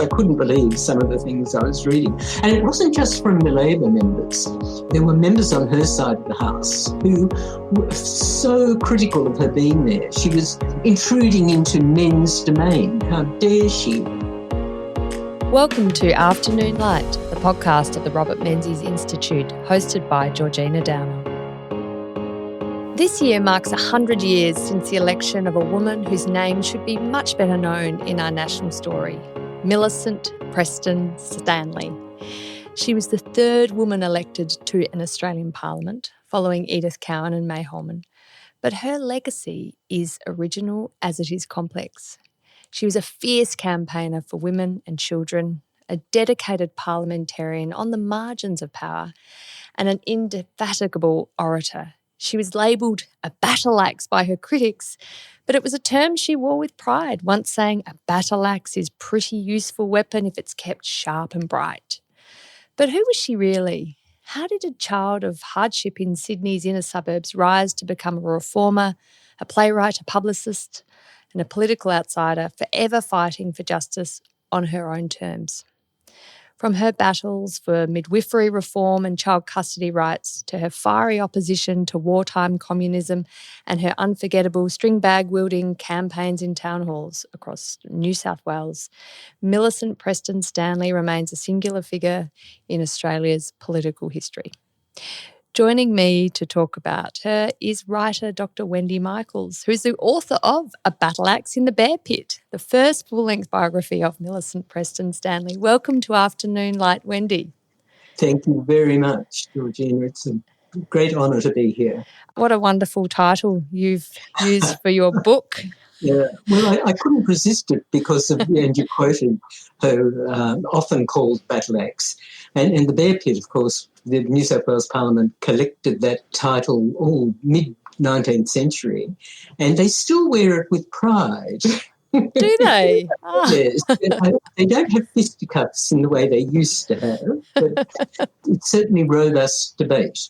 I couldn't believe some of the things I was reading. And it wasn't just from the Labor members. There were members on her side of the House who were so critical of her being there. She was intruding into men's domain. How dare she? Welcome to Afternoon Light, the podcast of the Robert Menzies Institute, hosted by Georgina Downer. This year marks 100 years since the election of a woman whose name should be much better known in our national story, Millicent Preston Stanley. She was the third woman elected to an Australian Parliament, following Edith Cowan and May Holman. But her legacy is original as it is complex. She was a fierce campaigner for women and children, a dedicated parliamentarian on the margins of power, and an indefatigable orator. She was labelled a battle axe by her critics, but it was a term she wore with pride, once saying a battle axe is a pretty useful weapon if it's kept sharp and bright. But who was she really? How did a child of hardship in Sydney's inner suburbs rise to become a reformer, a playwright, a publicist, and a political outsider, forever fighting for justice on her own terms? From her battles for midwifery reform and child custody rights, to her fiery opposition to wartime communism and her unforgettable string bag wielding campaigns in town halls across New South Wales, Millicent Preston Stanley remains a singular figure in Australia's political history. Joining me to talk about her is writer Dr. Wendy Michaels, who's the author of A Battle Axe in the Bear Pit, the first full-length biography of Millicent Preston Stanley. Welcome to Afternoon Light, Wendy. Thank you very much, Georgina. It's a great honour to be here. What a wonderful title you've used for your book. Yeah, well, I couldn't resist it because of, and you quoted her often called battle axe. And the Bear Pit, of course, the New South Wales Parliament collected that title all mid-19th century, and they still wear it with pride. Do they? Oh. Yes. They don't have fisticuffs in the way they used to have, but it's certainly robust debate.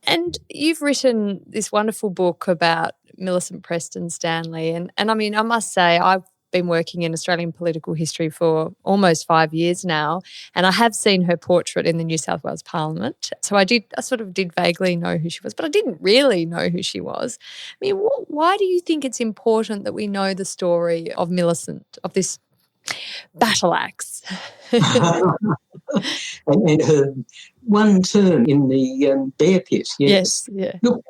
And you've written this wonderful book about Millicent Preston Stanley. And I mean, I must say, I've been working in Australian political history for almost 5 years now, and I have seen her portrait in the New South Wales Parliament. So I sort of did vaguely know who she was, but I didn't really know who she was. I mean, why do you think it's important that we know the story of Millicent, of this battle axe? and her one term in the Bear Pit. Yes, yeah. Look,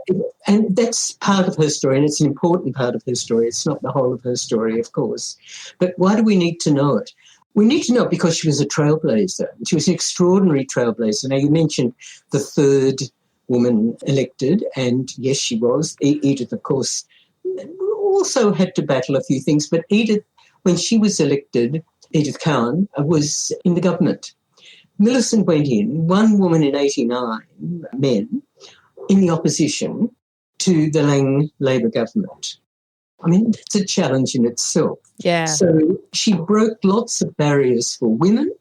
and that's part of her story, and it's an important part of her story. It's not the whole of her story, of course. But why do we need to know it? We need to know it because she was a trailblazer. She was an extraordinary trailblazer. Now, you mentioned the third woman elected, and yes, she was. Edith, of course, also had to battle a few things, but Edith, when she was elected, Edith Cowan was in the government. Millicent went in, one woman in 89 men, in the opposition to the Lang Labor government. I mean, that's a challenge in itself. Yeah. So she broke lots of barriers for women,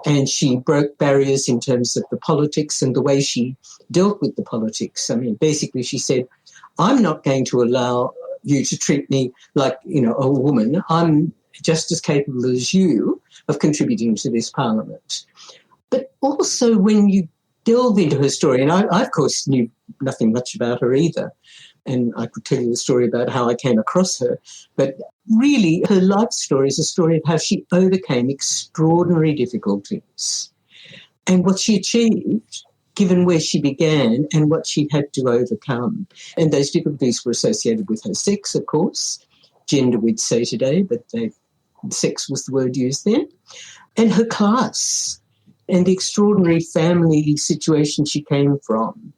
and she broke barriers in terms of the politics and the way she dealt with the politics. I mean, basically she said, I'm not going to allow you to treat me like, a woman. I'm just as capable as you of contributing to this parliament. But also when you delve into her story, and I of course knew nothing much about her either, and I could tell you the story about how I came across her, but really her life story is a story of how she overcame extraordinary difficulties and what she achieved, given where she began and what she had to overcome. And those difficulties were associated with her sex, of course, gender we'd say today, but sex was the word used then, and her class and the extraordinary family situation she came from.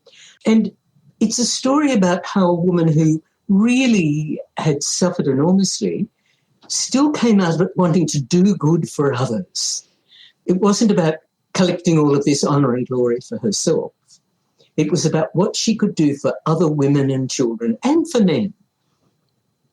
And it's a story about how a woman who really had suffered enormously still came out of it wanting to do good for others. It wasn't about collecting all of this honour and glory for herself. It was about what she could do for other women and children and for men.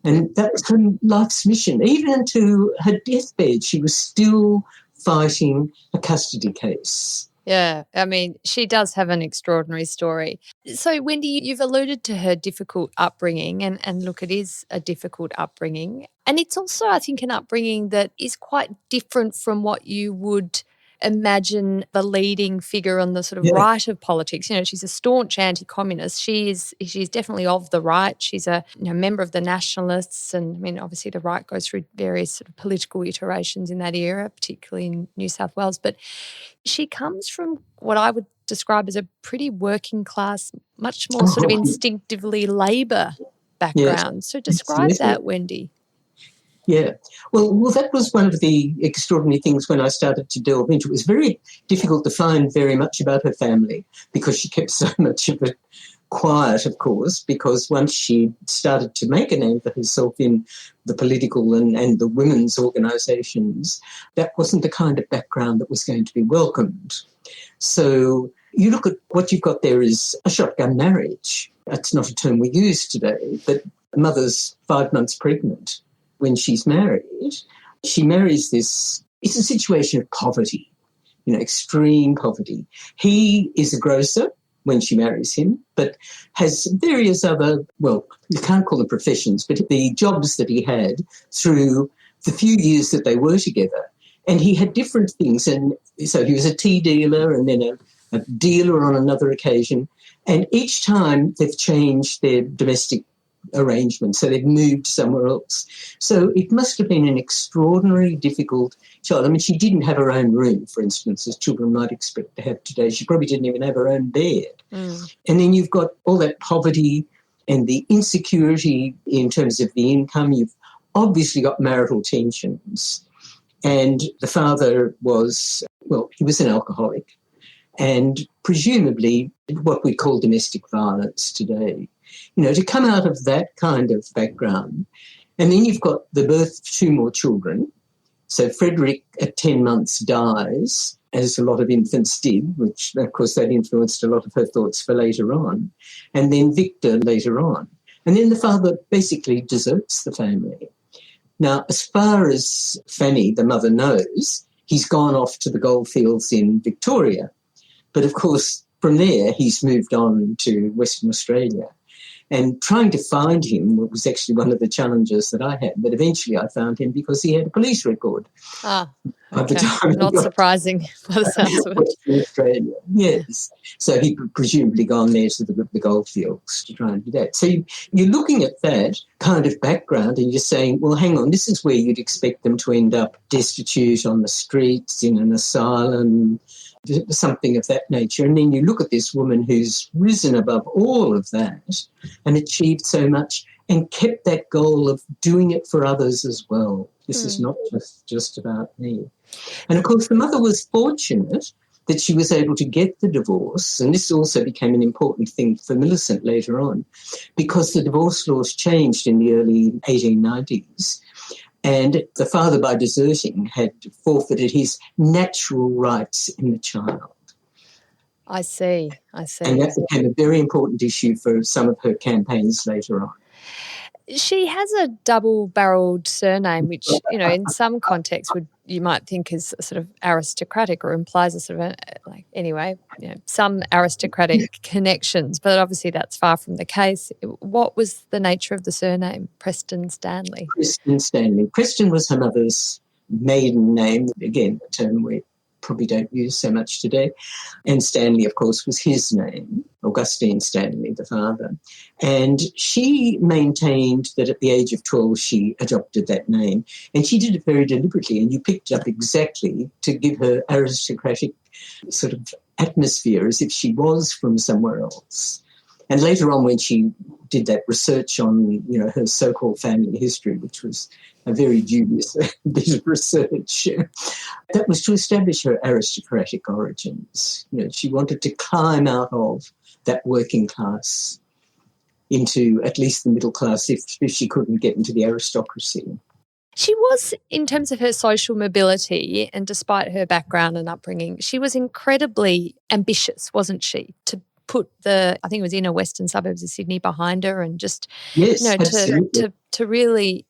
And that was her life's mission. Even to her deathbed, she was still fighting a custody case. Yeah, I mean, she does have an extraordinary story. So, Wendy, you've alluded to her difficult upbringing, and look, it is a difficult upbringing. And it's also, I think, an upbringing that is quite different from what you would imagine the leading figure on the sort of right of politics. You know, she's a staunch anti-communist. She's definitely of the right. She's a member of the Nationalists, and I mean, obviously the right goes through various sort of political iterations in that era, particularly in New South Wales. But she comes from what I would describe as a pretty working class, much more sort of instinctively Labor background. Yes, so describe that, Wendy. Yeah. Well, that was one of the extraordinary things when I started to delve into it. It was very difficult to find very much about her family because she kept so much of it quiet, of course, because once she started to make a name for herself in the political and the women's organisations, that wasn't the kind of background that was going to be welcomed. So you look at what you've got there is a shotgun marriage. That's not a term we use today, but a mother's 5 months pregnant. When she's married, she marries this, it's a situation of poverty, extreme poverty. He is a grocer when she marries him, but has various other, well, you can't call them professions, but the jobs that he had through the few years that they were together. And he had different things. And so he was a tea dealer and then a dealer on another occasion. And each time they've changed their domestic arrangement, so they've moved somewhere else. So it must have been an extraordinarily difficult child. I mean, she didn't have her own room, for instance, as children might expect to have today. She probably didn't even have her own bed. And then you've got all that poverty and the insecurity in terms of the income. You've obviously got marital tensions. And the father was, well, he was an alcoholic and presumably what we call domestic violence today. To come out of that kind of background. And then you've got the birth of 2 more children. So Frederick at 10 months dies, as a lot of infants did, which, of course, that influenced a lot of her thoughts for later on. And then Victor later on. And then the father basically deserts the family. Now, as far as Fanny, the mother, knows, he's gone off to the goldfields in Victoria. But, of course, from there, he's moved on to Western Australia. And trying to find him was actually one of the challenges that I had. But eventually I found him because he had a police record. Okay. Not surprising by the sounds of it. Australia, yes. So he'd presumably gone there to the goldfields to try and do that. So you're looking at that kind of background and you're saying, well, hang on, this is where you'd expect them to end up destitute on the streets, in an asylum, something of that nature. And then you look at this woman who's risen above all of that and achieved so much and kept that goal of doing it for others as well. This is not just about me. And, of course, the mother was fortunate that she was able to get the divorce, and this also became an important thing for Millicent later on, because the divorce laws changed in the early 1890s. And the father, by deserting, had forfeited his natural rights in the child. I see. And that became a very important issue for some of her campaigns later on. She has a double-barrelled surname, which, in some contexts you might think is sort of aristocratic or implies a sort of, some aristocratic connections, but obviously that's far from the case. What was the nature of the surname, Preston Stanley? Preston Stanley. Preston was her mother's maiden name, again, a term we probably don't use so much today. And Stanley, of course, was his name, Augustine Stanley, the father. And she maintained that at the age of 12 she adopted that name. And she did it very deliberately, and you picked it up exactly to give her aristocratic sort of atmosphere as if she was from somewhere else. And later on, when she did that research on, her so-called family history, which was a very dubious bit of research, that was to establish her aristocratic origins. She wanted to climb out of that working class into at least the middle class if she couldn't get into the aristocracy. She was, in terms of her social mobility, and despite her background and upbringing, she was incredibly ambitious, wasn't she, to put I think it was inner western suburbs of Sydney behind her, and just, to really,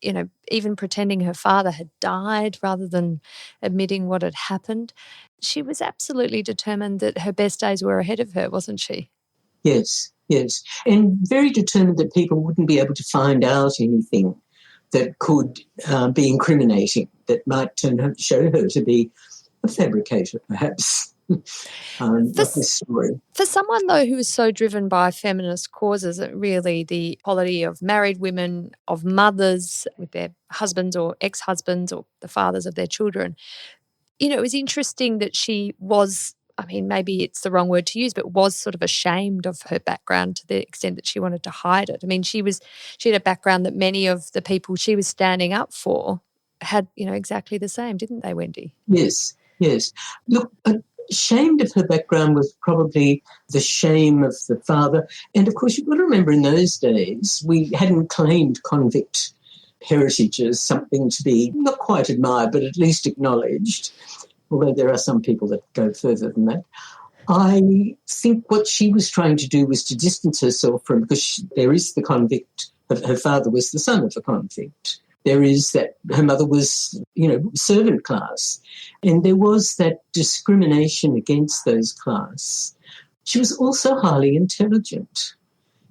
even pretending her father had died rather than admitting what had happened. She was absolutely determined that her best days were ahead of her, wasn't she? Yes. And very determined that people wouldn't be able to find out anything that could be incriminating, that might show her to be a fabricator, perhaps. Of this story. For someone, though, who is so driven by feminist causes, really the equality of married women, of mothers with their husbands or ex-husbands or the fathers of their children, it was interesting that she was, maybe it's the wrong word to use, but was sort of ashamed of her background to the extent that she wanted to hide it. She had a background that many of the people she was standing up for had, exactly the same, didn't they, Wendy? Yes. Look, ashamed of her background was probably the shame of the father. And, of course, you've got to remember in those days we hadn't claimed convict heritage as something to be not quite admired but at least acknowledged, although there are some people that go further than that. I think what she was trying to do was to distance herself from, because there is the convict, her father was the son of a convict. There is that her mother was, servant class, and there was that discrimination against those class. She was also highly intelligent.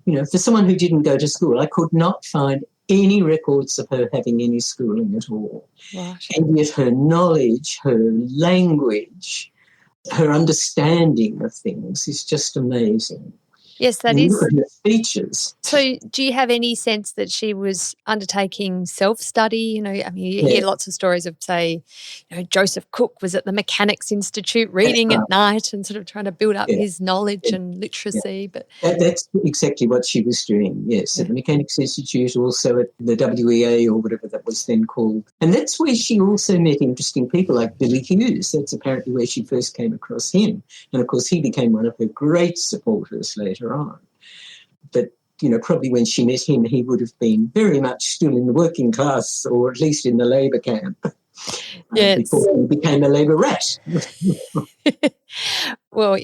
For someone who didn't go to school, I could not find any records of her having any schooling at all. Right. And yet her knowledge, her language, her understanding of things is just amazing. Yes, that and is. Look at her speeches. So do you have any sense that she was undertaking self-study? You hear lots of stories of, say, Joseph Cook was at the Mechanics Institute reading at night and sort of trying to build up his knowledge and literacy. But that's exactly what she was doing, yes, at the Mechanics Institute, also at the WEA or whatever that was then called. And that's where she also met interesting people like Billy Hughes. That's apparently where she first came across him. And, of course, he became one of her great supporters later on. But, probably when she met him, he would have been very much still in the working class or at least in the Labour camp before he became a Labour rat. Well,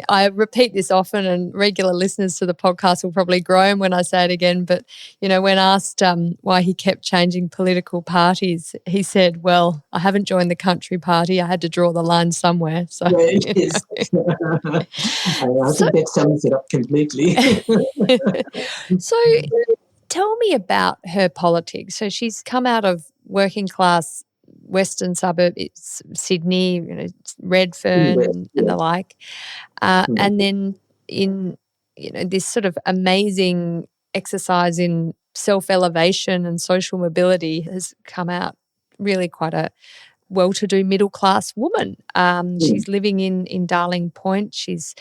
I repeat this often and regular listeners to the podcast will probably groan when I say it again, but, when asked why he kept changing political parties, he said, well, I haven't joined the Country Party. I had to draw the line somewhere. So, I think that sums it up completely. So tell me about her politics. So she's come out of working class western suburb, it's Sydney, Redfern and the like. And then in, this sort of amazing exercise in self-elevation and social mobility has come out really quite a well-to-do middle-class woman. She's living in Darling Point. She's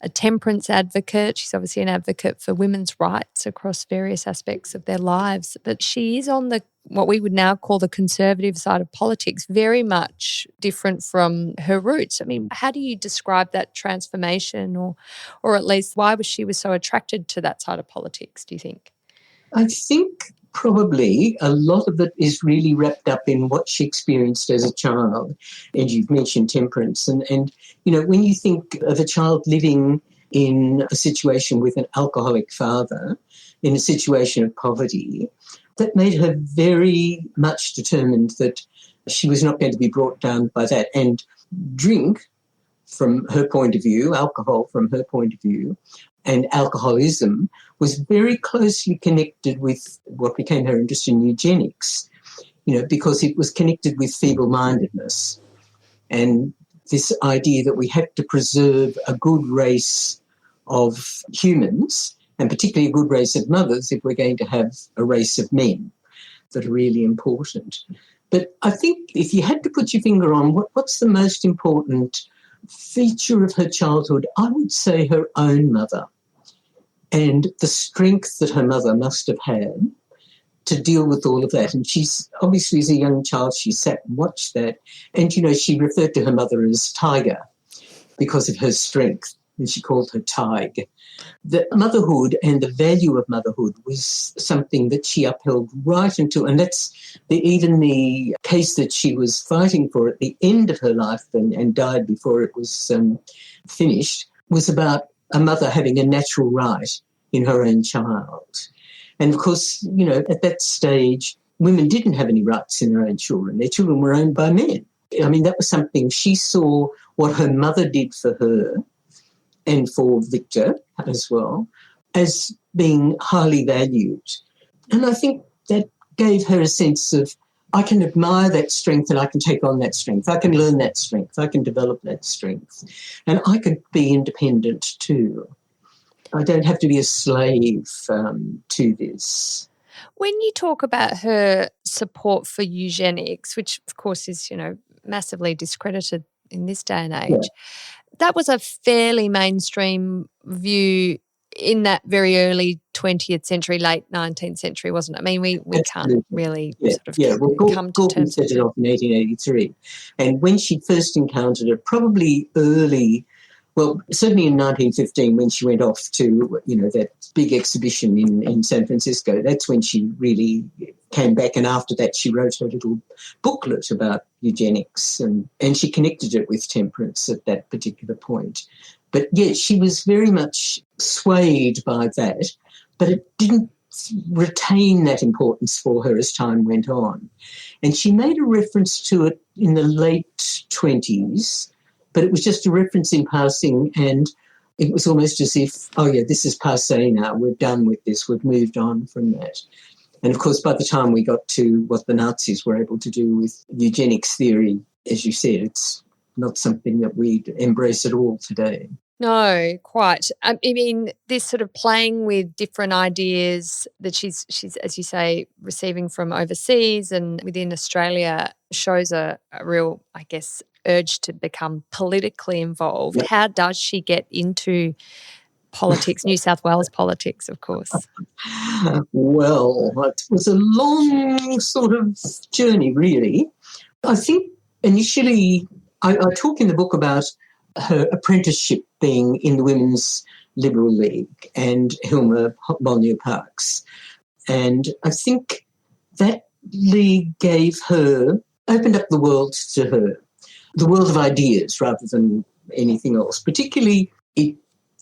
a temperance advocate. She's obviously an advocate for women's rights across various aspects of their lives. But she is on what we would now call the conservative side of politics, very much different from her roots. How do you describe that transformation or at least why she was so attracted to that side of politics, do you think? I think probably a lot of it is really wrapped up in what she experienced as a child. And you've mentioned temperance. And when you think of a child living in a situation with an alcoholic father, in a situation of poverty, that made her very much determined that she was not going to be brought down by that. And drink, from her point of view, alcohol from her point of view, and alcoholism was very closely connected with what became her interest in eugenics, because it was connected with feeble-mindedness and this idea that we had to preserve a good race of humans, and particularly a good race of mothers, if we're going to have a race of men that are really important. But I think if you had to put your finger on what's the most important feature of her childhood, I would say her own mother and the strength that her mother must have had to deal with all of that. And she's obviously, as a young child, she sat and watched that. And, she referred to her mother as Tiger because of her strength, and she called her Tig. The motherhood and the value of motherhood was something that she upheld right until, and that's even the case that she was fighting for at the end of her life and died before it was finished, was about a mother having a natural right in her own child. And, of course, at that stage, women didn't have any rights in their own children. Their children were owned by men. That was something she saw what her mother did for her and for Victor as well as being highly valued. And I think that gave her a sense of, I can admire that strength and I can take on that strength. I can learn that strength. I can develop that strength. And I could be independent too. I don't have to be a slave to this. When you talk about her support for eugenics, which of course is, massively discredited in this day and age, that was a fairly mainstream view in that very early 20th century, late 19th century, wasn't it? I mean, we can't really come to terms with it. Set it off in 1883. And when she first encountered it, probably early, well, certainly in 1915 when she went off to, that big exhibition in San Francisco, that's when she really came back. And after that, she wrote her little booklet about eugenics and she connected it with temperance at that particular point. But, yes, she was very much swayed by that, but it didn't retain that importance for her as time went on. And she made a reference to it in the late 20s, but it was just a reference in passing, and it was almost as if, this is passé now, we're done with this, we've moved on from that. And, of course, by the time we got to what the Nazis were able to do with eugenics theory, as you said, it's not something that we'd embrace at all today. No, quite. I mean, this sort of playing with different ideas that she's, as you say, receiving from overseas and within Australia shows a real, I guess, urge to become politically involved. Yep. How does she get into politics, New South Wales politics, of course? Well, it was a long sort of journey, really. I think initially I talk in the book about her apprenticeship being in the Women's Liberal League and Hilma Molyneux Parkes. And I think that league opened up the world to her, the world of ideas rather than anything else. Particularly, it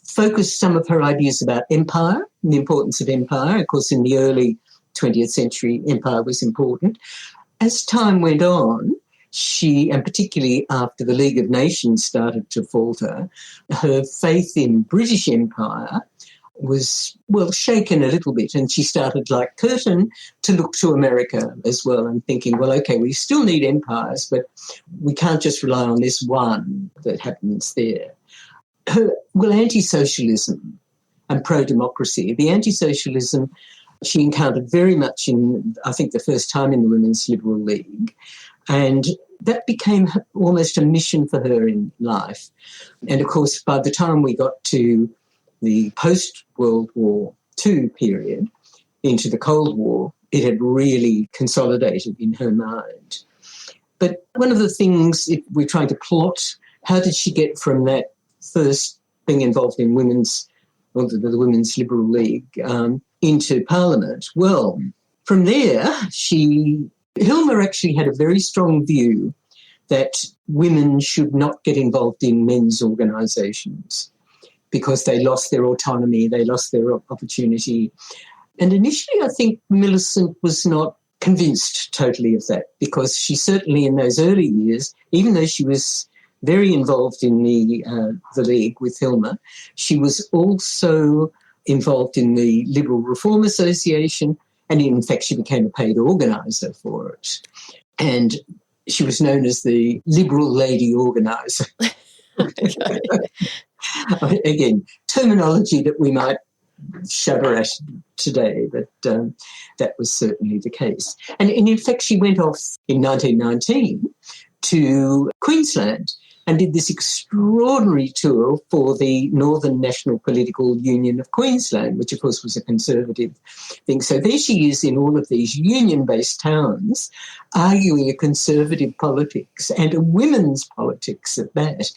focused some of her ideas about empire and the importance of empire. Of course, in the early 20th century, empire was important. As time went on, and particularly after the League of Nations started to falter, her faith in British Empire was, shaken a little bit, and she started, like Curtin, to look to America as well and thinking, we still need empires, but we can't just rely on this one that happens there. Anti-socialism and pro-democracy. The anti-socialism she encountered very much in, I think, the first time in the Women's Liberal League, and that became almost a mission for her in life. And, of course, by the time we got to the post-World War II period, into the Cold War, it had really consolidated in her mind. But one of the things, if we're trying to plot, how did she get from that first being involved in the Women's Liberal League into Parliament? Well, from there, Hilma actually had a very strong view that women should not get involved in men's organisations because they lost their autonomy, they lost their opportunity. And initially, I think Millicent was not convinced totally of that, because she certainly in those early years, even though she was very involved in the League with Hilma, she was also involved in the Liberal Reform Association, and in fact she became a paid organiser for it. And she was known as the Liberal Lady Organiser. Again, terminology that we might shudder at today, but that was certainly the case. And in fact, she went off in 1919 to Queensland and did this extraordinary tour for the Northern National Political Union of Queensland, which, of course, was a conservative thing. So there she is in all of these union-based towns arguing a conservative politics and a women's politics at that.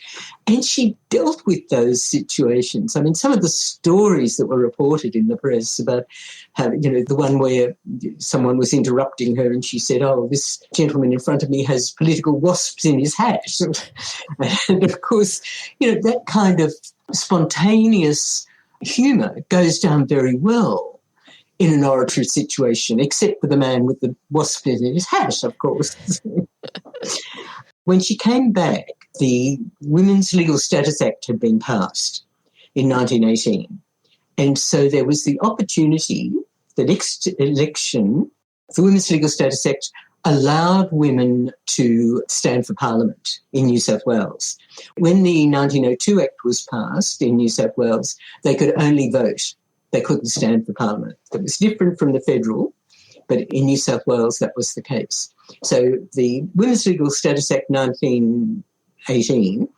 And she dealt with those situations. I mean, some of the stories that were reported in the press about how, the one where someone was interrupting her and she said, this gentleman in front of me has political wasps in his hat. And, of course, that kind of spontaneous humour goes down very well in an oratory situation, except for the man with the wasp in his hat, of course. When she came back, the Women's Legal Status Act had been passed in 1918. And so there was the opportunity, the next election the Women's Legal Status Act allowed women to stand for Parliament in New South Wales. When the 1902 Act was passed in New South Wales, they could only vote. They couldn't stand for Parliament. That was different from the federal, but in New South Wales that was the case. So the Women's Legal Status Act 1918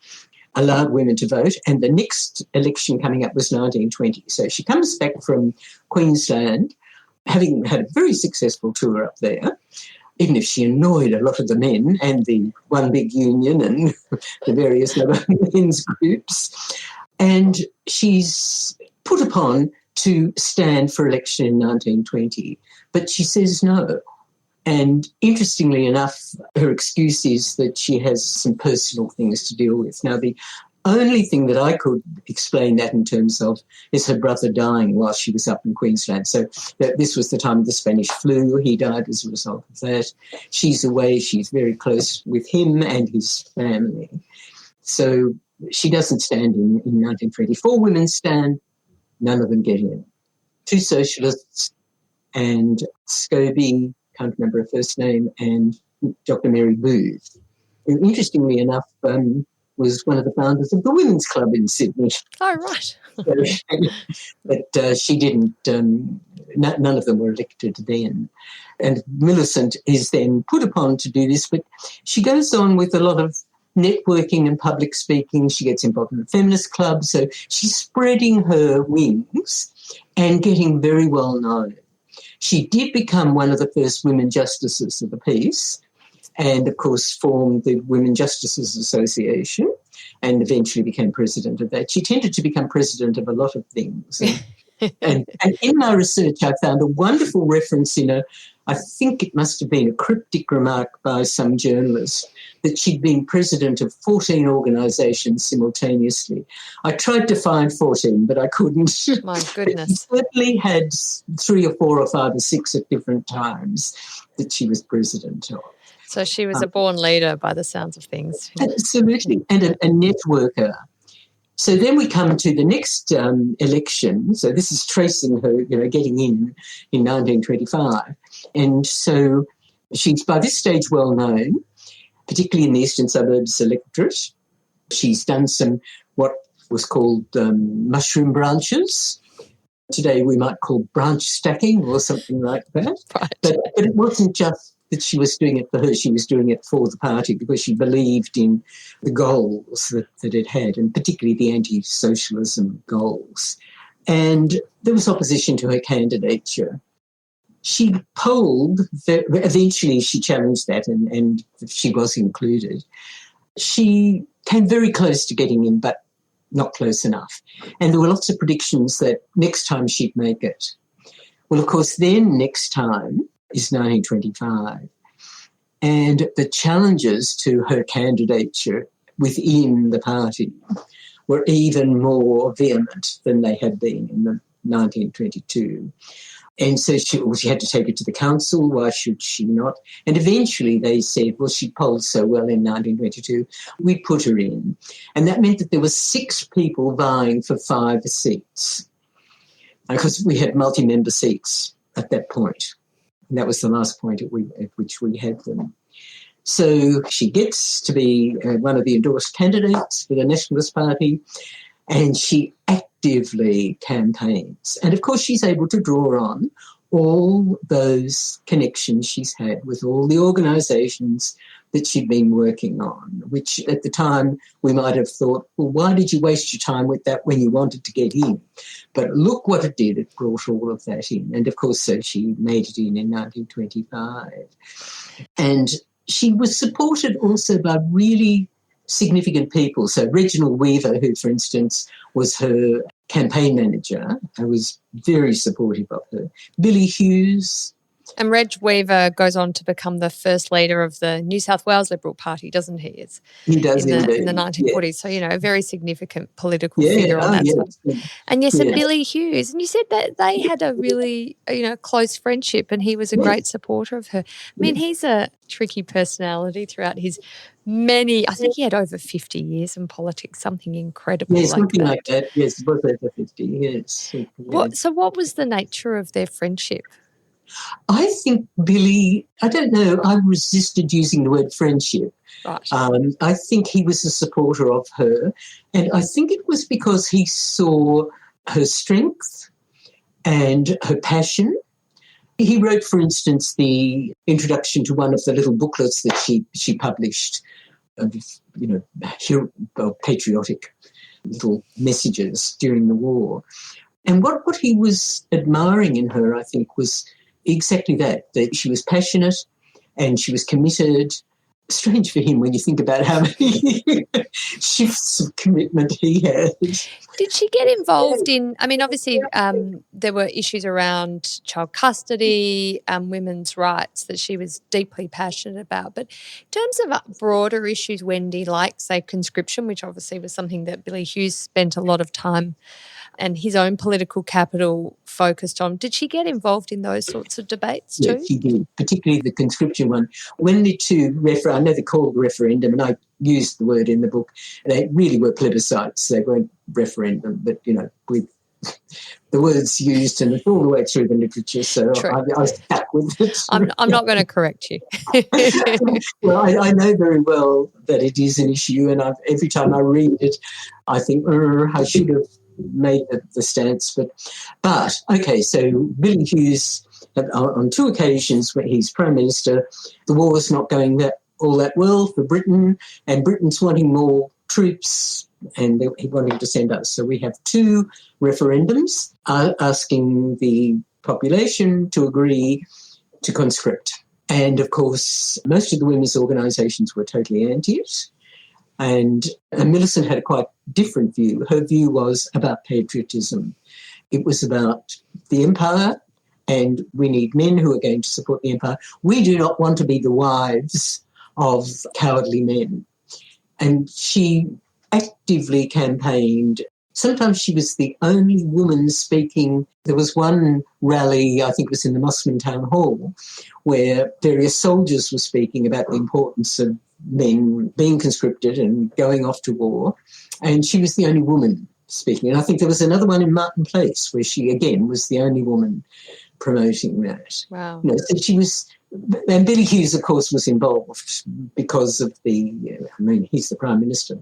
allowed women to vote, and the next election coming up was 1920. So she comes back from Queensland, having had a very successful tour up there, even if she annoyed a lot of the men and the One Big Union and the various other men's groups. And she's put upon to stand for election in 1920, but she says no. And interestingly enough, her excuse is that she has some personal things to deal with. Now, the only thing that I could explain that in terms of is her brother dying while she was up in Queensland. So this was the time of the Spanish flu. He died as a result of that. She's away. She's very close with him and his family. So she doesn't stand in 1920. 4 women stand. None of them get in. 2 socialists and Scobie, can't remember her first name, and Dr. Mary Booth, who, interestingly enough, was one of the founders of the Women's Club in Sydney. Oh, right. But she didn't, none of them were elected then. And Millicent is then put upon to do this, but she goes on with a lot of networking and public speaking. She gets involved in the feminist club, so she's spreading her wings and getting very well known. She did become one of the first women justices of the peace, and, of course, formed the Women Justices Association and eventually became president of that. She tended to become president of a lot of things. And in my research, I found a wonderful reference in I think it must have been a cryptic remark by some journalist, that she'd been president of 14 organisations simultaneously. I tried to find 14, but I couldn't. My goodness. She certainly had 3 or 4 or 5 or 6 at different times that she was president of. So she was a born leader by the sounds of things. Absolutely, and a networker. So then we come to the next election. So this is tracing her, getting in 1925. And so she's by this stage well known, particularly in the eastern suburbs electorate. She's done some what was called mushroom branches. Today we might call branch stacking or something like that. Right. But it wasn't just that she was doing it for her, she was doing it for the party because she believed in the goals that it had, and particularly the anti-socialism goals. And there was opposition to her candidature. She polled, eventually she challenged that and she was included. She came very close to getting in, but not close enough. And there were lots of predictions that next time she'd make it. Well, of course, then next time is 1925. And the challenges to her candidature within the party were even more vehement than they had been in 1922. And so she had to take it to the council. Why should she not? And eventually they said, well, she polled so well in 1922, we'd put her in. And that meant that there were 6 people vying for 5 seats, because we had multi-member seats at that point. And that was the last point at which we had them. So she gets to be one of the endorsed candidates for the Nationalist Party, and she actively campaigns. And, of course, she's able to draw on all those connections she's had with all the organisations that she'd been working on, which at the time we might have thought, well, why did you waste your time with that when you wanted to get in? But look what it did. It brought all of that in. And, of course, so she made it in 1925. And she was supported also by really significant people. So Reginald Weaver, who, for instance, was her campaign manager, I was very supportive of her. Billy Hughes. And Reg Weaver goes on to become the first leader of the New South Wales Liberal Party, doesn't he? He does in indeed. the 1940s. Yeah. So, a very significant political yeah, figure on that yes. side. And yes, and Billy Hughes. And you said that they had a really, close friendship, and he was a great supporter of her. I mean, he's a tricky personality throughout his I think he had over 50 years in politics, something incredible like something that. like that. Yes, it was over 50 years. So what was the nature of their friendship? I think Billy, I don't know, I resisted using the word friendship. Right. I think he was a supporter of her, and I think it was because he saw her strength and her passion. He wrote, for instance, the introduction to one of the little booklets that she published, patriotic little messages during the war. And what he was admiring in her, I think, was exactly that she was passionate and she was committed. Strange for him when you think about how many shifts of commitment he had. Did she get involved in, I mean, obviously there were issues around child custody, women's rights that she was deeply passionate about. But in terms of broader issues, Wendy, like, say, conscription, which obviously was something that Billy Hughes spent a lot of time and his own political capital focused on, did she get involved in those sorts of debates too? Yes, she did, particularly the conscription one. When the two I know they called it referendum, and I used the word in the book, they really were plebiscites. They weren't referendum, but, the words used, and it's all the way through the literature, so I was stuck with it. I'm not going to correct you. Well, I know very well that it is an issue, and every time I read it, I think, I should have made the stance. But okay, so Billy Hughes, on two occasions when he's Prime Minister, the war is not going all that well for Britain, and Britain's wanting more troops, and he wanted to send us. So we have two referendums asking the population to agree to conscript. And, of course, most of the women's organisations were totally anti it. And Millicent had a quite different view. Her view was about patriotism. It was about the empire, and we need men who are going to support the empire. We do not want to be the wives of cowardly men. And she actively campaigned. Sometimes she was the only woman speaking. There was one rally, I think it was in the Mosman Town Hall, where various soldiers were speaking about the importance of men being conscripted and going off to war. And she was the only woman speaking. And I think there was another one in Martin Place where she, again, was the only woman promoting that. Wow. So she was, and Billy Hughes, of course, was involved because of he's the Prime Minister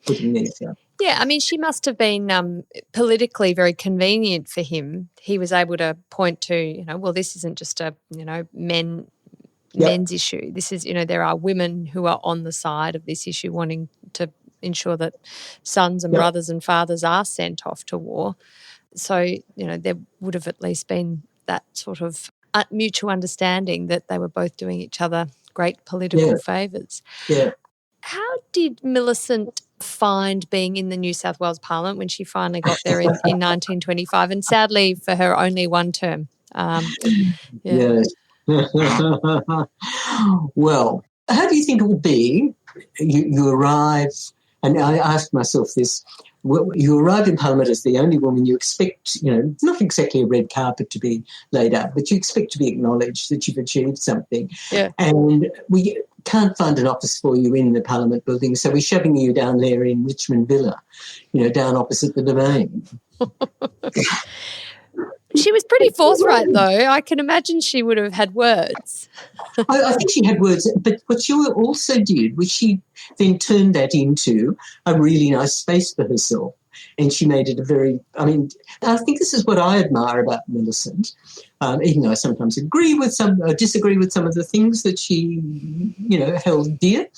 putting this up. Yeah, I mean, she must have been politically very convenient for him. He was able to point to, this isn't just a, men's issue. This is, there are women who are on the side of this issue wanting to ensure that sons and brothers and fathers are sent off to war. So, there would have at least been that sort of mutual understanding that they were both doing each other great political favours. Yeah. How did Millicent find being in the New South Wales Parliament when she finally got there in 1925, and sadly for her only one term? Yes. Well, how do you think it would be? You arrive, and I asked myself this, you arrive in Parliament as the only woman. You expect, not exactly a red carpet to be laid out, but you expect to be acknowledged that you've achieved something. Yeah. And we can't find an office for you in the Parliament building, so we're shoving you down there in Richmond Villa, down opposite the Domain. She was pretty forthright, though. I can imagine she would have had words. I think she had words, but what she also did was she then turned that into a really nice space for herself, and she made it I think this is what I admire about Millicent, even though I sometimes disagree with some of the things that she, held dear.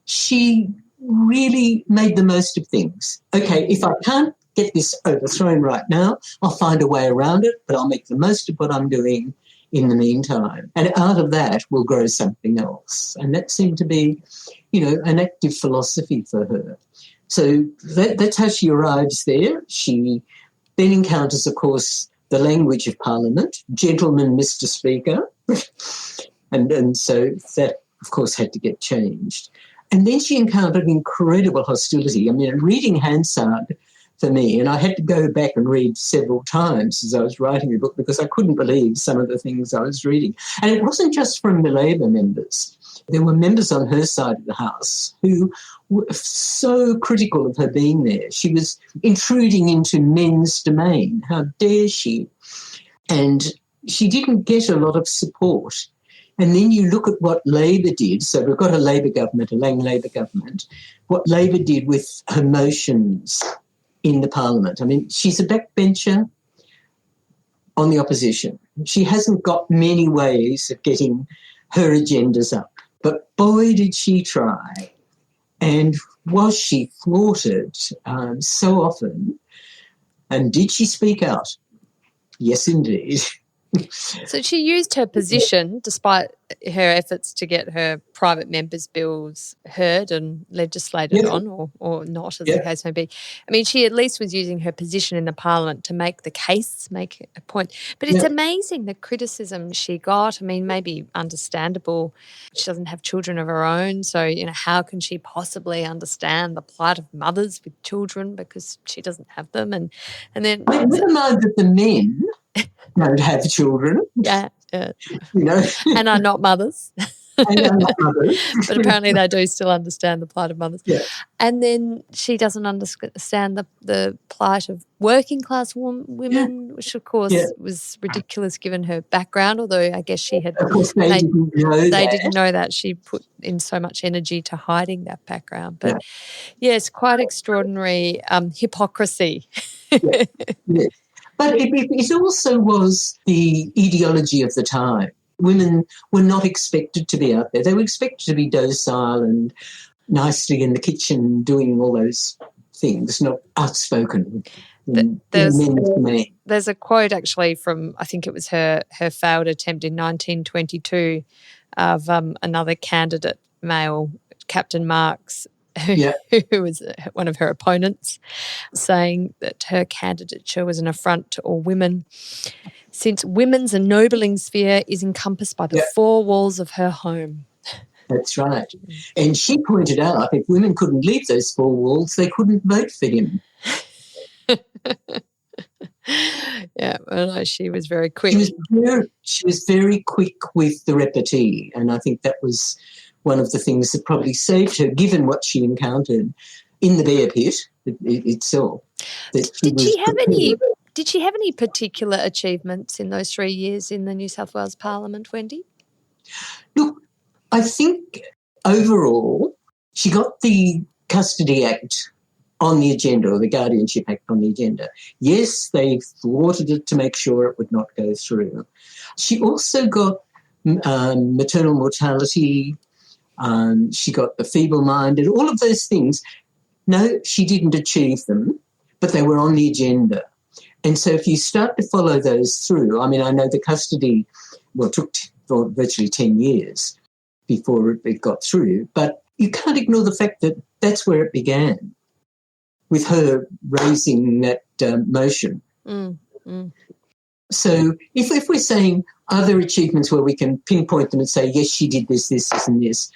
She really made the most of things. Okay, if I can't get this overthrown right now, I'll find a way around it, but I'll make the most of what I'm doing in the meantime. And out of that will grow something else. And that seemed to be, an active philosophy for her. So that's how she arrives there. She then encounters, of course, the language of Parliament, gentlemen, Mr. Speaker. and so that, of course, had to get changed. And then she encountered incredible hostility. I mean, reading Hansard for me, and I had to go back and read several times as I was writing the book because I couldn't believe some of the things I was reading. And it wasn't just from the Labor members. There were members on her side of the House who were so critical of her being there. She was intruding into men's domain. How dare she? And she didn't get a lot of support. And then you look at what Labor did. So we've got a Labor government, a Lang Labor government, what Labor did with her motions in the parliament. I mean, she's a backbencher on the opposition. She hasn't got many ways of getting her agendas up. But boy, did she try. And was she thwarted so often? And did she speak out? Yes, indeed. So she used her position, despite her efforts to get her private members' bills heard and legislated on, or not, as the case may be. I mean, she at least was using her position in the parliament to make the case, make a point. But it's amazing the criticism she got. I mean, maybe understandable. She doesn't have children of her own, so, how can she possibly understand the plight of mothers with children because she doesn't have them? And then... Never mind that the men don't have children. Yeah. And are not mothers. But apparently they do still understand the plight of mothers. Yeah. And then she doesn't understand the plight of working class women, which of course was ridiculous given her background, although I guess she had... Of course they didn't know that. She put in so much energy to hiding that background. But yes, quite extraordinary hypocrisy. Yes. But it also was the ideology of the time. Women were not expected to be out there. They were expected to be docile and nicely in the kitchen doing all those things, not outspoken. There's a quote actually from, I think it was her failed attempt in 1922 of another candidate, male, Captain Marks, who was one of her opponents, saying that her candidature was an affront to all women, since women's ennobling sphere is encompassed by the four walls of her home. That's right. And she pointed out if women couldn't leave those four walls, they couldn't vote for him. She was very quick. She was very quick with the repartee, and I think that was one of the things that probably saved her, given what she encountered in the bear pit itself. Did she have any particular achievements in those 3 years in the New South Wales Parliament, Wendy? Look, I think overall she got the Custody Act on the agenda, or the Guardianship Act on the agenda. Yes, they thwarted it to make sure it would not go through. She also got maternal mortality. She got the feeble-minded, all of those things. No, she didn't achieve them, but they were on the agenda. And so if you start to follow those through, I mean, I know the custody, took virtually 10 years before it got through, but you can't ignore the fact that that's where it began, with her raising that motion. So if we're saying, are there achievements where we can pinpoint them and say, yes, she did this, and this?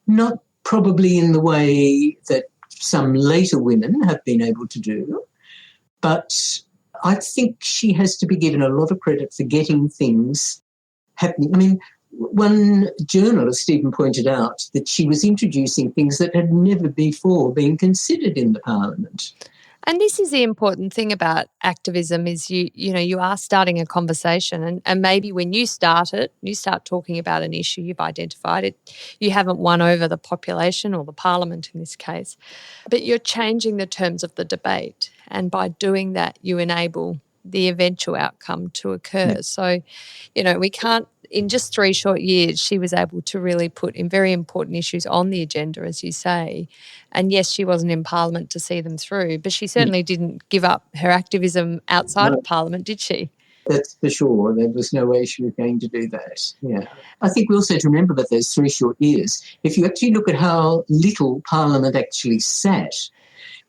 Not probably in the way that some later women have been able to do, but I think she has to be given a lot of credit for getting things happening. I mean, one journalist even pointed out that she was introducing things that had never before been considered in the Parliament. And this is the important thing about activism is you are starting a conversation and maybe when you start it, you start talking about an issue, you've identified it, you haven't won over the population or the Parliament in this case, but you're changing the terms of the debate, and by doing that you enable the eventual outcome to occur. Yeah. So, we can't, in just 3 short years, she was able to really put in very important issues on the agenda, as you say. And yes, she wasn't in Parliament to see them through, but she certainly didn't give up her activism outside of Parliament, did she? That's for sure. There was no way she was going to do that. Yeah. I think we also have to remember that those 3 short years, if you actually look at how little Parliament actually sat,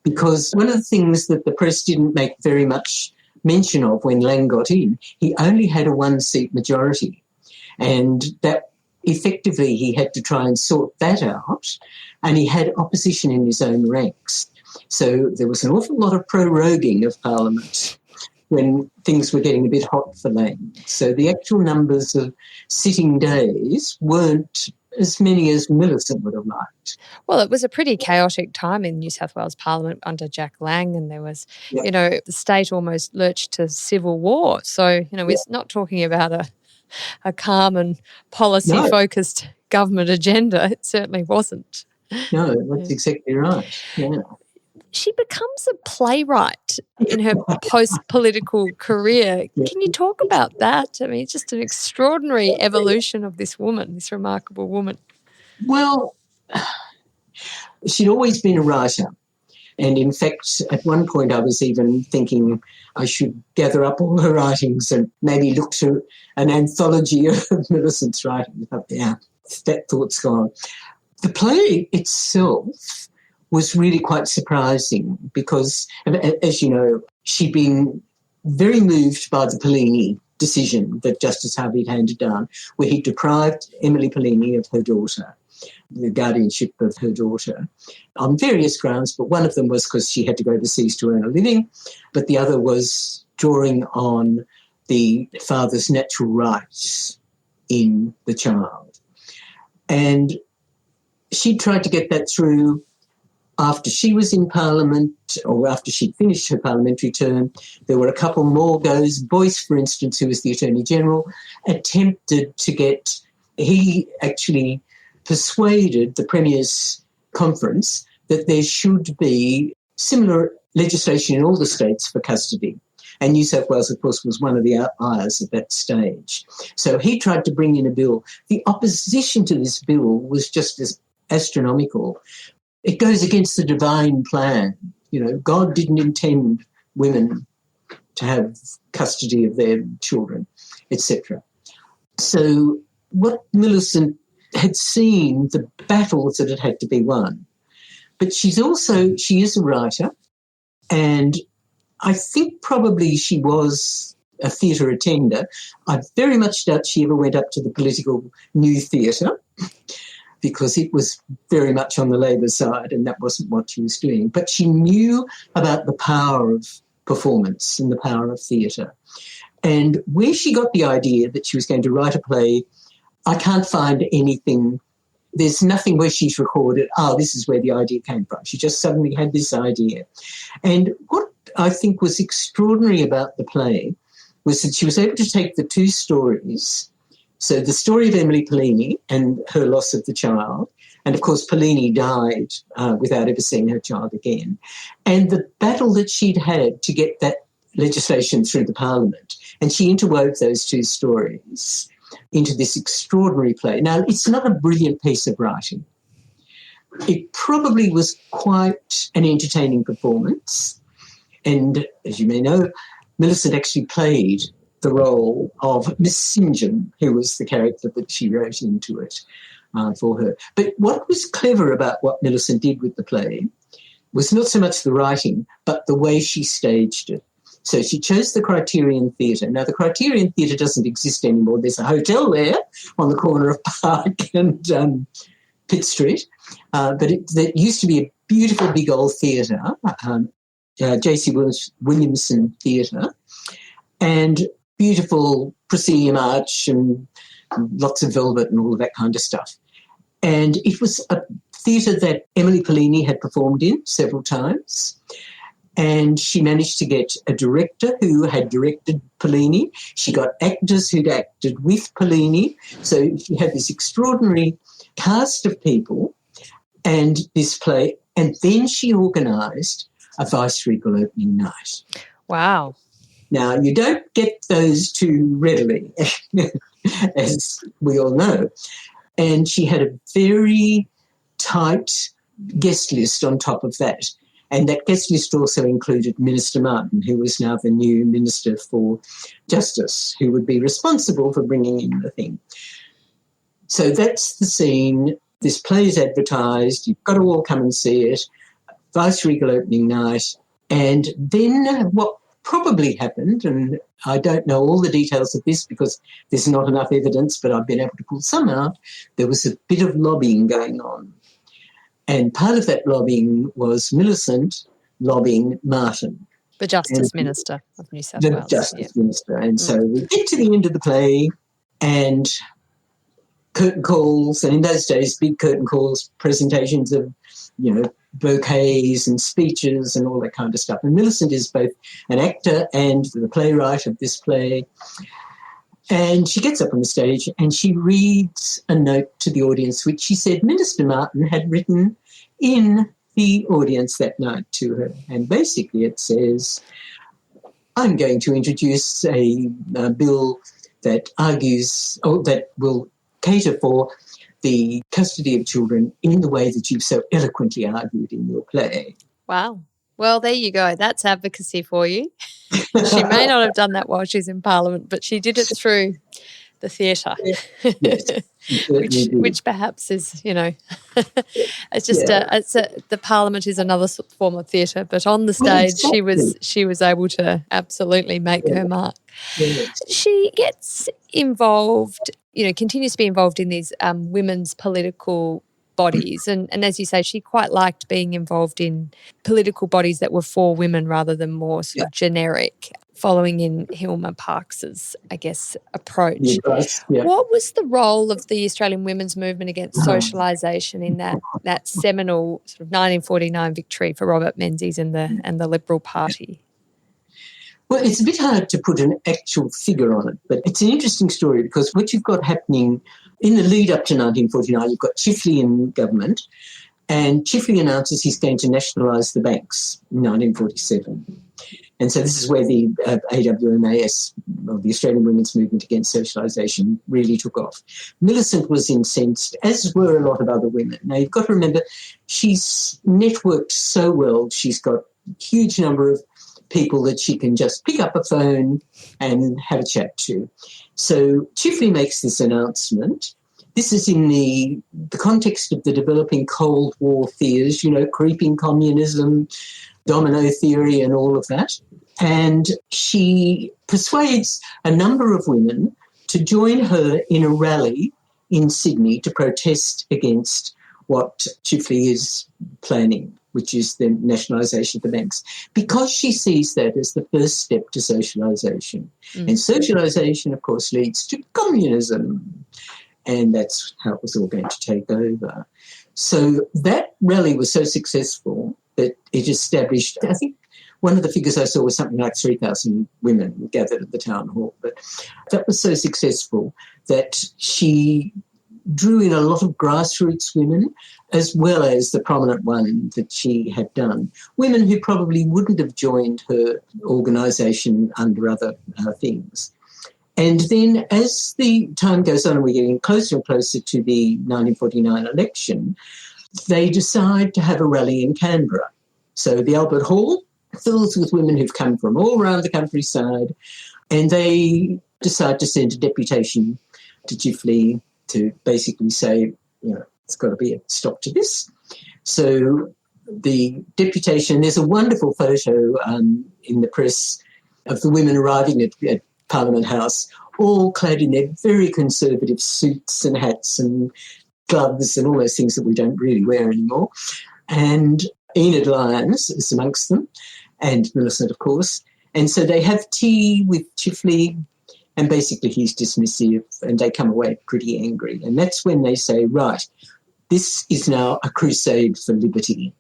because one of the things that the press didn't make very much mention of when Lang got in, he only had a 1-seat majority. And that effectively he had to try and sort that out, and he had opposition in his own ranks. So there was an awful lot of proroguing of Parliament when things were getting a bit hot for Lang. So the actual numbers of sitting days weren't as many as Millicent would have liked. Well, it was a pretty chaotic time in New South Wales Parliament under Jack Lang, and there was, Yeah. the state almost lurched to civil war. So, we're not talking about a calm and policy-focused government agenda. It certainly wasn't. No, that's exactly right. Yeah. She becomes a playwright in her post-political career. Can you talk about that? I mean, it's just an extraordinary evolution of this woman, this remarkable woman. Well, she'd always been a writer. And in fact, at one point I was even thinking I should gather up all her writings and maybe look to an anthology of Millicent's writings. Yeah, that thought's gone. The play itself was really quite surprising because, as you know, she'd been very moved by the Pollini decision that Justice Harvey had handed down, where he deprived Emily Pollini of her daughter, the guardianship of her daughter, on various grounds, but one of them was because she had to go overseas to earn a living, but the other was drawing on the father's natural rights in the child. And she tried to get that through after she was in Parliament, or after she'd finished her parliamentary term. There were a couple more goes. Boyce, for instance, who was the Attorney General, attempted to get, he actually persuaded the Premier's conference that there should be similar legislation in all the states for custody. And New South Wales, of course, was one of the outliers at that stage. So he tried to bring in a bill. The opposition to this bill was just as astronomical. It goes against the divine plan. God didn't intend women to have custody of their children, etc. So what Millicent had seen, the battles that had to be won. But she is a writer, and I think probably she was a theatre attender. I very much doubt she ever went up to the political new theatre because it was very much on the Labor side and that wasn't what she was doing. But she knew about the power of performance and the power of theatre. And where she got the idea that she was going to write a play, I can't find anything. There's nothing where she's recorded, this is where the idea came from. She just suddenly had this idea. And what I think was extraordinary about the play was that she was able to take the two stories, so the story of Emily Pollini and her loss of the child, and of course Pollini died without ever seeing her child again, and the battle that she'd had to get that legislation through the Parliament, and she interwove those two stories into this extraordinary play. Now, it's not a brilliant piece of writing. It probably was quite an entertaining performance. And as you may know, Millicent actually played the role of Miss St. John, who was the character that she wrote into it for her. But what was clever about what Millicent did with the play was not so much the writing, but the way she staged it. So she chose the Criterion Theatre. Now, the Criterion Theatre doesn't exist anymore. There's a hotel there on the corner of Park and Pitt Street. But it used to be a beautiful big old theatre, J.C. Williamson Theatre, and beautiful proscenium arch and lots of velvet and all of that kind of stuff. And it was a theatre that Emily Pollini had performed in several times. And she managed to get a director who had directed Pollini. She got actors who'd acted with Pollini. So she had this extraordinary cast of people and this play. And then she organised a vice-regal opening night. Wow. Now, you don't get those too readily, as we all know. And she had a very tight guest list on top of that. And that guest list also included Minister Martin, who was now the new Minister for Justice, who would be responsible for bringing in the thing. So that's the scene. This play is advertised. You've got to all come and see it. Vice-regal opening night. And then what probably happened, and I don't know all the details of this because there's not enough evidence, but I've been able to pull some out, there was a bit of lobbying going on. And part of that lobbying was Millicent lobbying Martin. The Justice Minister of New South Wales. The Justice Minister. And so we get to the end of the play and curtain calls, and in those days, big curtain calls, presentations of, bouquets and speeches and all that kind of stuff. And Millicent is both an actor and the playwright of this play. And she gets up on the stage and she reads a note to the audience, which she said Minister Martin had written in the audience that night to her. And basically it says, I'm going to introduce a bill that argues, that will cater for the custody of children in the way that you've so eloquently argued in your play. Wow. Well, there you go. That's advocacy for you. She may not have done that while she's in Parliament, but she did it through the theatre, Yes, which perhaps is, it's just the Parliament is another form of theatre, but on the stage she was able to absolutely make her mark. Yes. She gets involved, continues to be involved in these women's political bodies. And as you say, she quite liked being involved in political bodies that were for women rather than more sort of generic, following in Hilma Parks's, I guess, approach. Yeah. What was the role of the Australian women's movement against socialisation in that seminal sort of 1949 victory for Robert Menzies and the Liberal Party? Well, it's a bit hard to put an actual figure on it, but it's an interesting story because what you've got happening in the lead up to 1949, you've got Chifley in government, and Chifley announces he's going to nationalise the banks in 1947. And so this is where the AWMAS, or the Australian Women's Movement Against Socialisation, really took off. Millicent was incensed, as were a lot of other women. Now, you've got to remember, she's networked so well. She's got a huge number of people that she can just pick up a phone and have a chat to. So Chifley makes this announcement. This is in the context of the developing Cold War fears, creeping communism, domino theory and all of that. And she persuades a number of women to join her in a rally in Sydney to protest against what Chifley is planning, which is the nationalisation of the banks, because she sees that as the first step to socialisation. And socialisation, of course, leads to communism, and that's how it was all going to take over. So that rally was so successful that it established, I think one of the figures I saw was something like 3,000 women gathered at the town hall, but that was so successful that she drew in a lot of grassroots women, as well as the prominent one that she had done, women who probably wouldn't have joined her organisation under other things. And then as the time goes on and we're getting closer and closer to the 1949 election, they decide to have a rally in Canberra. So the Albert Hall fills with women who've come from all around the countryside, and they decide to send a deputation to Chifley to basically say, it's got to be a stop to this. So the deputation, there's a wonderful photo in the press of the women arriving at Parliament House, all clad in their very conservative suits and hats and gloves and all those things that we don't really wear anymore. And Enid Lyons is amongst them, and Millicent, of course. And so they have tea with Chifley, and basically he's dismissive, and they come away pretty angry. And that's when they say, right, this is now a crusade for liberty.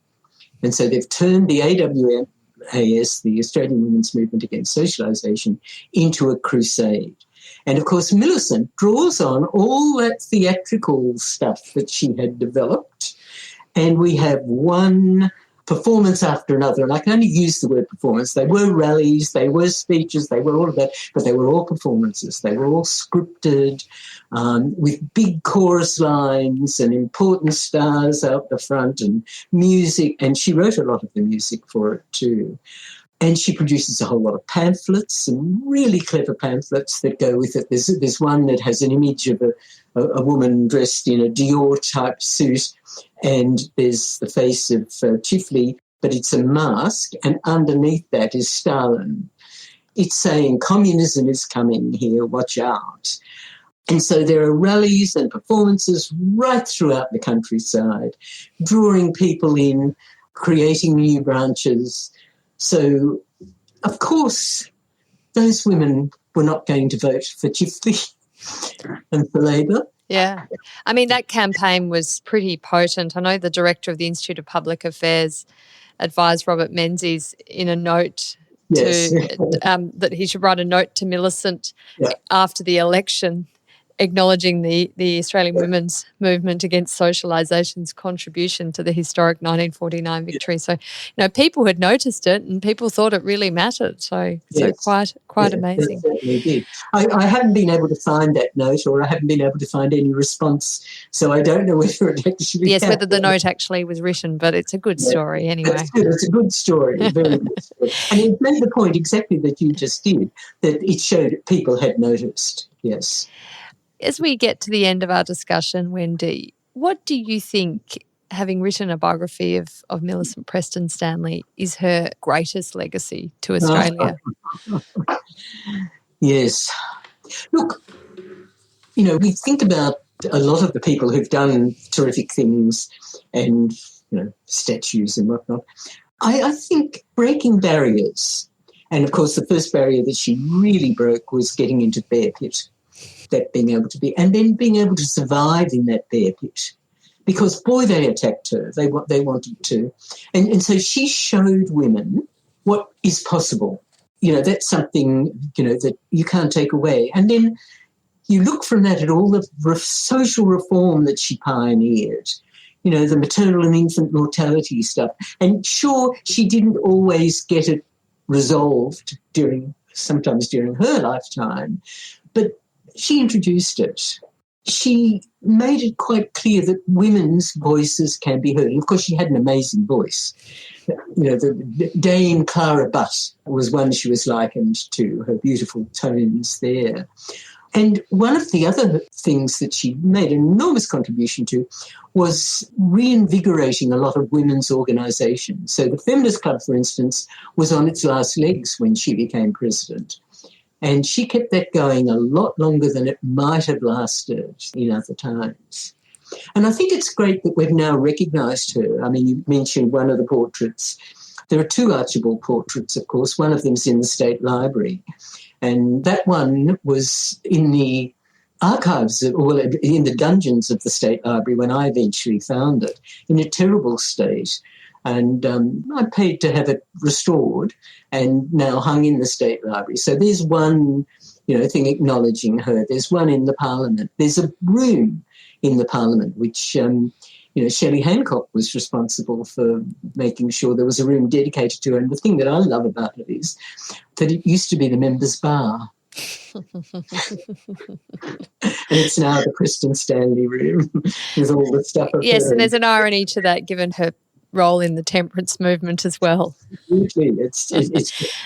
And so they've turned the AWMAS, the Australian Women's Movement Against Socialisation, into a crusade. And, of course, Millicent draws on all that theatrical stuff that she had developed, and we have one performance after another, and I can only use the word performance. They were rallies, they were speeches, they were all of that, but they were all performances. They were all scripted with big chorus lines and important stars out the front and music, and she wrote a lot of the music for it too. And she produces a whole lot of pamphlets, and really clever pamphlets that go with it. There's one that has an image of a woman dressed in a Dior-type suit, and there's the face of Chifley, but it's a mask, and underneath that is Stalin. It's saying communism is coming here, watch out. And so there are rallies and performances right throughout the countryside, drawing people in, creating new branches. So, of course, those women were not going to vote for Chifley and for Labor. Yeah. I mean, that campaign was pretty potent. I know the director of the Institute of Public Affairs advised Robert Menzies in a note Yes. that he should write a note to Millicent Yeah. after the election, acknowledging the Australian women's movement against socialisation's contribution to the historic 1949 victory. So, people had noticed it and people thought it really mattered. So quite amazing. That certainly did. I haven't been able to find that note, or I haven't been able to find any response, so I don't know whether it actually Yes, whether the note actually was written, but it's a good story anyway. It's a good story, very good story. And it made the point exactly that you just did, that it showed that people had noticed, yes. As we get to the end of our discussion, Wendy, what do you think, having written a biography of Millicent Preston Stanley, is her greatest legacy to Australia? Yes. Look, we think about a lot of the people who've done terrific things and, statues and whatnot. I think breaking barriers, and of course the first barrier that she really broke was getting into bear pit. That being able to be, and then being able to survive in that bear pit, because boy, they attacked her. They wanted to, and so she showed women what is possible. That's something that you can't take away. And then you look from that at all the social reform that she pioneered. The maternal and infant mortality stuff. And sure, she didn't always get it resolved sometimes during her lifetime, but she introduced it. She made it quite clear that women's voices can be heard. And of course, she had an amazing voice. The Dame Clara Butt was one she was likened to, her beautiful tones there. And one of the other things that she made an enormous contribution to was reinvigorating a lot of women's organisations. So the Feminist Club, for instance, was on its last legs when she became president. And she kept that going a lot longer than it might have lasted in other times. And I think it's great that we've now recognised her. I mean, you mentioned one of the portraits. There are two Archibald portraits, of course. One of them's in the State Library. And that one was in the archives, or in the dungeons of the State Library when I eventually found it, in a terrible state. And I paid to have it restored and now hung in the State Library. So there's one, thing acknowledging her. There's one in the Parliament. There's a room in the Parliament which, Shelley Hancock was responsible for making sure there was a room dedicated to her. And the thing that I love about it is that it used to be the members' bar. And it's now the Preston Stanley room with all the stuff. Yes, her. And there's an irony to that given her role in the temperance movement as well. Absolutely.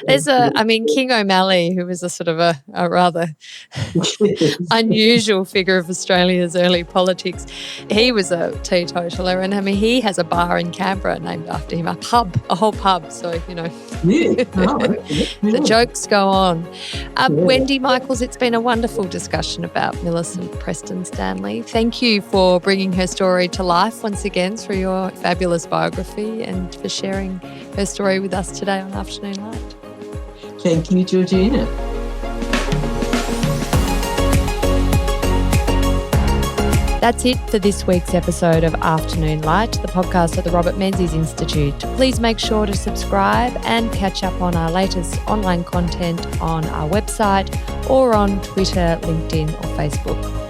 There's King O'Malley, who was a sort of a rather unusual figure of Australia's early politics. He was a teetotaler, and he has a bar in Canberra named after him, a whole pub. So, the jokes go on. Wendy Michaels, it's been a wonderful discussion about Millicent Preston Stanley. Thank you for bringing her story to life once again through your fabulous biography and for sharing her story with us today on Afternoon Light. Thank you, Georgina. That's it for this week's episode of Afternoon Light, the podcast of the Robert Menzies Institute. Please make sure to subscribe and catch up on our latest online content on our website or on Twitter, LinkedIn or Facebook.